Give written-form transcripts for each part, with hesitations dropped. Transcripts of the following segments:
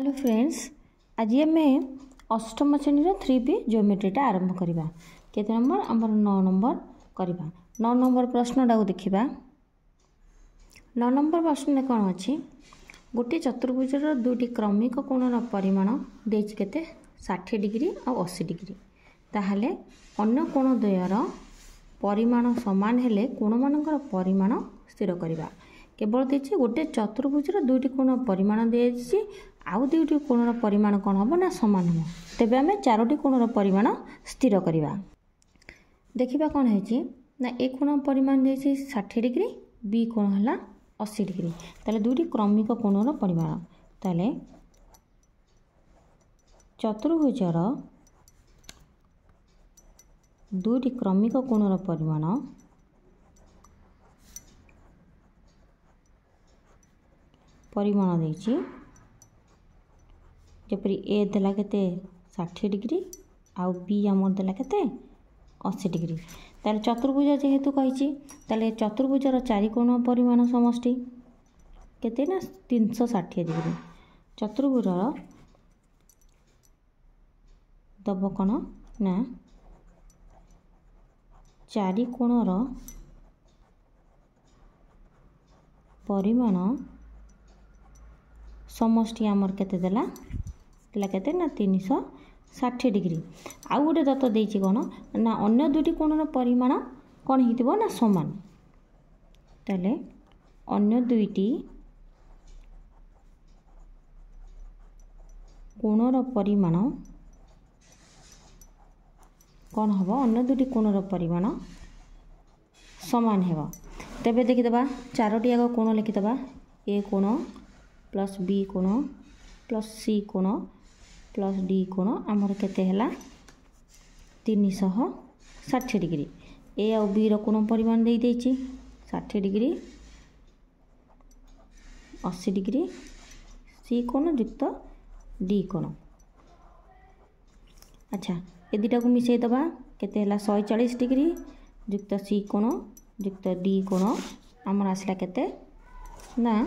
Hello friends, आज आम अष्टम श्रेणी 3B ज्योमेट्रीटा आरंभ करवा। केते नंबर आमर 9 नंबर करवा। 9 नंबर प्रश्नटा देखा। 9 नंबर प्रश्न कौन अच्छी गोटे चतुर्भुजर दुईटी क्रमिक कोणर परिमाण देछि केते 60 डिग्री और 80 डिग्री। ताहले अन्य कोण द्वयर परिमाण समान हेले कोण मानकर परिमाण स्थिर करवा। केवल देखिए गोटे चतुर्भुजर दुईटी कोण परिमाण दिए आउ दुईटी कोणर परिमाण कौन हम ना समान हम तेज आम चारोटी कोणर परिमाण स्थिर करवा। देखा कौन है ना ए कोण परिमाण दिए 60 डिग्री, बी कोण है 80 डिग्री। ताले दुईटी क्रमिक कोणर परिमाण ताले चतुर्भुजर दुईटी क्रमिक कोणर परिमाण देछि जपरी ए देला केते 60 डिग्री आउ बी आमर देला केते 80 डिग्री। ताले चतुर्भुज जेहेतु कही ताले चतुर्भुजर चारि कोण परिमाण समष्टि केते ना 360 डिग्री। चतुर्भुजर दब कौन ना चारि कोणर परिमाण समष्टि आमर केते देला केते ना 360 डिग्री। आउ गोटे दत्त देछि कौन ना अन्य दुईटी कोणर परिमाण कौन हितिबो ना समान। ताले अन्य दुईटी कोणर परिमाण कौन हम अन्य दुईटी कोणर परिमाण समान हेबो। तेबे देखिदबा चारोटी आग कोण लिखिदबा ए कोण प्लस बी कोण प्लस सी कोण प्लस डी कोण आमर केते हला 360 डिग्री। ए आउ बी रो कोण परिमाण दे देछि 60 डिग्री 80 डिग्री, सी कोण युक्त डी कोण। अच्छा ए दुटा को मिसई दबा केते हला 140 डिग्री युक्त सी कोण युक्त डी कोण आमर आसला केते ना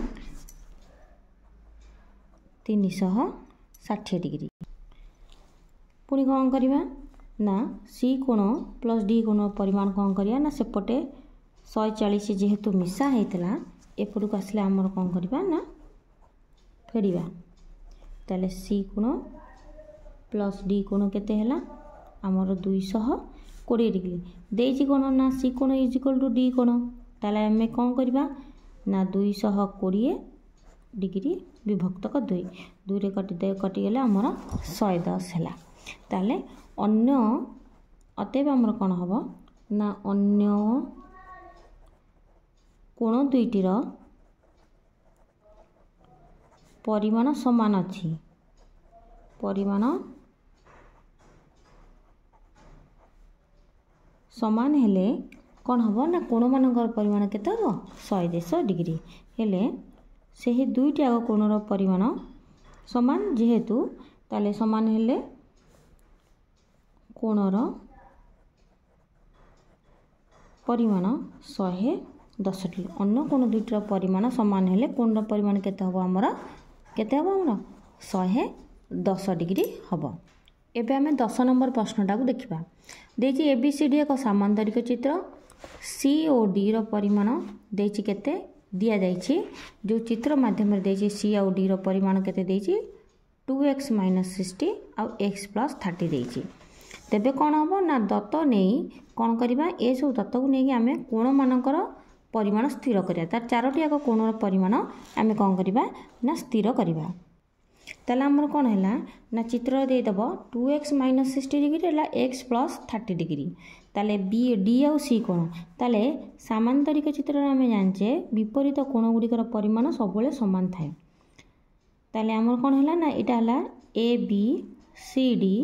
360 डिग्री। पुणी कौन करवा ना सी कोण प्लस डी कोण परिमाण कौन करवा ना सेपटे 140 जेहेतु मिसा होता एपट को आसले आमर कौन करवा ना फेड़वा। ताले सी कोण प्लस डी कोण केते हला आमर 220 डिग्री देछि कोण ना सी कोण इज इक्वल टू डी कोण। ताले आम कौन करवा ना 220 डिग्री विभक्तक 2 2 कटिगले आमर 110 है। ताले अन्य अतएव आमर कौन हम ना अन्य कोण दुईटीर परिमाण समान अच्छी परिमाण समान हेले कौन हम ना कोण मानकर परिमाण केते हो 110 डिग्री हेले से ही दुईटी आग कोणर परिमाण समान जेहेतु ताले समान हेले कोणर परिमाण 110 डिग्री। अन्य कोण दुईटर परिमाण समान हेले कोणर परिमाण केते हबो हमर केते हबो हमर 110 डिग्री हबो। एबे आमे 10 नंबर प्रश्नटा को देखिबा। देछि एबीसीडी एक सामांतरिक चित्र सी ओ डी रो परिमाण देछि केते दिया जाइछि जो चित्र माध्यम देछि सी आउ डी रो परिमाण केते देछि 2x - 60 आउ x + 30 देछि। तेबे कौन हम ना दत्त नहीं कौन करवा ए सब दत्त को नहीं आम कोण मानकर परिमाण स्थिर करिया तार चारोटी आग कोणर परिमाण आम कौन करवा ना स्थिर करवा। ताले हमर कौन है ना चित्र देदब 2x - 60 डिग्री है x + 30 डिग्री। ताले बी डी आउ सी कोण ताले सामांतरिक चित्र आम जाने विपरीत कोण गुड़िकर परिमाण सब समान थाए। ताले आमर कौन है ना यहाँ है ए बी सी डी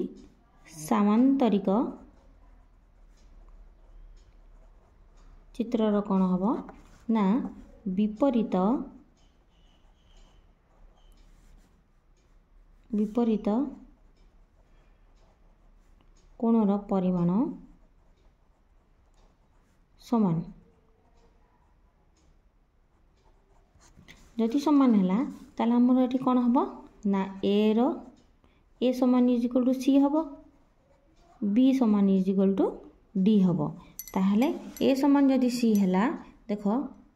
सामांतरिक चित्रर कौन हम ना विपरीत कोणर परिमाण समान। जदि समान है ताले हमर एटी कौन हम ना ए समान इज इक्वल टू सी हम, बी समान इज इक्वल टू डी हम। ताहले ए समान जदि सी है देख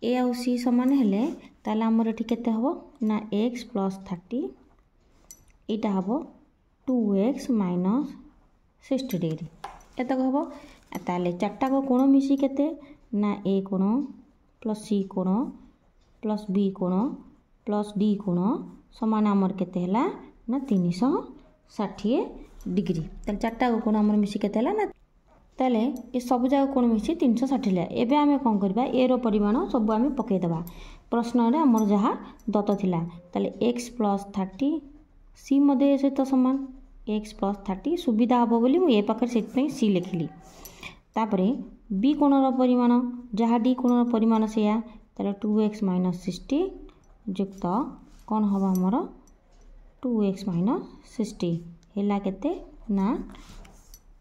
ए आउ सी समान हेले ताले हमर एठी केते हबो ना x प्लस 30 इटा हबो 2x माइनस 60 डिग्री एतक हबो। ताले चारटा को कोण मिसी केते ना ए कोण प्लस सी कोण प्लस बी कोण प्लस डी कोण समान हमर केते हला ना 360 डिग्री। ताले चारटा को कोण हमर मिसी केते हला ना ताले ये सब जाक कोण मिसी 360 ला। एबे आमे कोन करबा ए रो परिमाण सब आमे पके देबा प्रश्न रे हमर जहा दत्त थिला। ताले x प्लस 30 सी मध्ये सहित समान x प्लस 30 सुविधा हबो बोली मु ए पाखर सेट पे सी लिखिली। तापरे b कोण रो परिमाण जहा d कोण रो परिमाण सेया ताले 2x माइनस 60 युक्त कोन हबो हमर 2x माइनस 60 हेला केते ना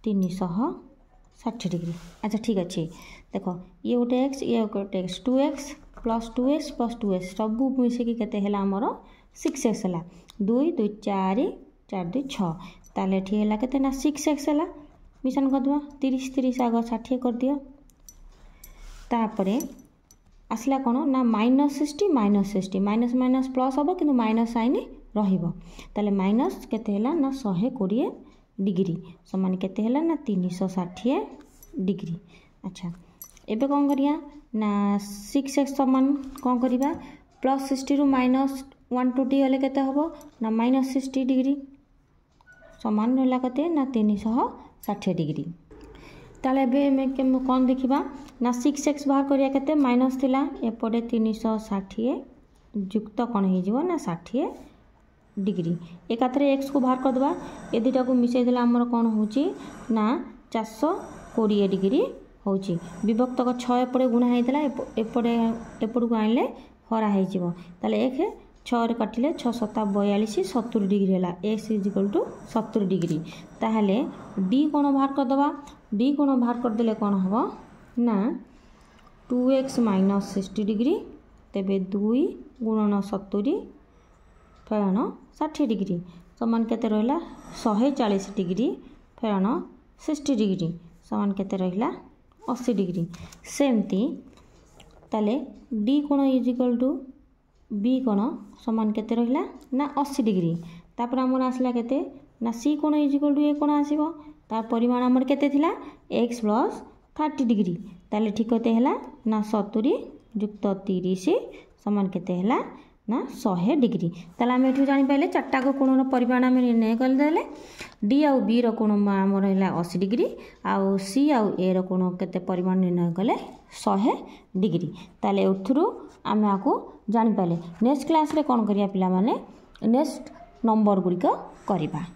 360 डिग्री। अच्छा ठीक अच्छे देख ये गोटे एक्स ये गोटे एक्स 2x प्लस 2x सब मिसेकी केते हेला हमर 6x हला 2 2 4 4 2 6 ताले एठी हेला केते ना 6x हला मिशन कर दवा 30 30 आग 60 कर दियो। तापरे आसला कोन ना -60 माइनस माइनस प्लस हबो किंतु माइनस साइन रहिबो। ताले माइनस केते हेला ना 120 डिग्री समान केते हेला ना 360 डिग्री। अच्छा एबे कोन करिया ना 6x समान कोन करिबा प्लस 60 रु माइनस 120 हले केते हबो ना माइनस 60 डिग्री समान होला केते ना 360 डिग्री। ताले एबे में कोन देखिबा ना 6x बाहर करिया केते माइनस थिला एपडे 360 युक्त कोन हे जिवो ना 60 डिग्री एकाथरे x को बाहर कर दबा ए दुटा को मिसै देला हमर कोन होची ना 420 डिग्री होची विभक्त को 6 एपडे गुणा हेतला एपडे एपड को आइले हरा हे जिवो। ताले 1 6 रे काटिले 6 7 42 70 डिग्री हला x is equal to 70 degree. ताहले d कोन बाहर कर दबा d कोन बाहर कर देले कोन हबो ना 2x माइनस 60 डिग्री तेबे 2 गुणन 70 फेरण 60 डिग्री समान केते रहला 140 डिग्री फेरण 60 डिग्री समान केते रहला 80 डिग्री। सेमती ताले d कोण इज इक्वल टू b कोण समान केते रहला ना 80 डिग्री। तापर हमर आसला केते ना c कोण इज इक्वल टू a कोण आसीबो तार परिमाण हमर केते थिला x प्लस 30 डिग्री। ताले ठीक होते हला ना 70 युक्त 30 समान केते हला ना 100 डिग्री। ताले हम एठु जानि पाइले चारटा को कोणर परिमाण हम निर्णय कर देले d आउ b रो कोण हमर हला 80 डिग्री आउ c आउ a रो कोण केते परिमाण निर्णय कले 100 डिग्री। ताले उथुरु हम आको जानि पाइले नेक्स्ट क्लास रे कोन करिया पिला माने नेक्स्ट नंबर गुडी को करिबा।